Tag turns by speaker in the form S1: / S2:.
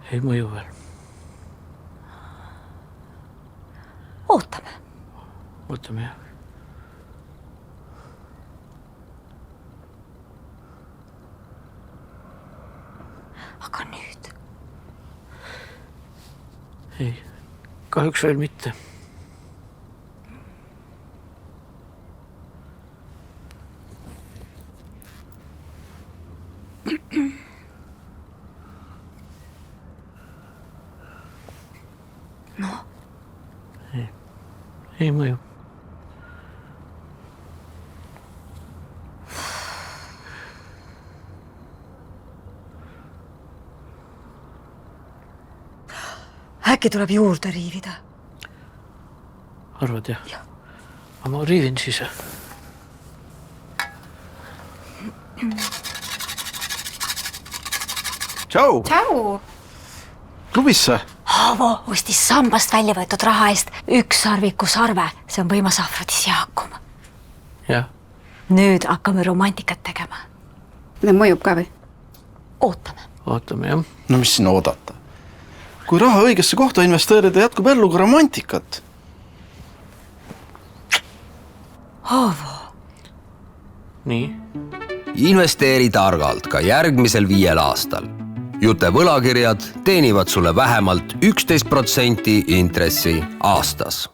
S1: Ei mõju veel.
S2: Ootame.
S1: Ootame, jah.
S2: Aga nüüd?
S1: Ei, kahjuks veel mitte.
S2: No?
S1: Ei mõju.
S2: Äkki tuleb juurde riivida?
S1: Arvad, jah? Jah. Aga ma riivin siis.
S3: Tšau!
S2: Tšau!
S3: Klubisse?
S2: Haavo ostis sambast välja võetud raha eest üks sarviku sarve. See on võimas afrodisiaakum.
S1: Jah.
S2: Nüüd hakkame romantikat tegema.
S4: Mõjub ka või?
S2: Ootame.
S1: Ootame, jah.
S3: No mis siin oodata? Kui raha õigesse kohta investeerida, jätkub ellu ka romantikat.
S2: Haavo.
S1: Nii.
S5: Investeeri targalt ka järgmisel 5 aastal. Jute võlakirjad teenivad sulle vähemalt 11% intressi aastas.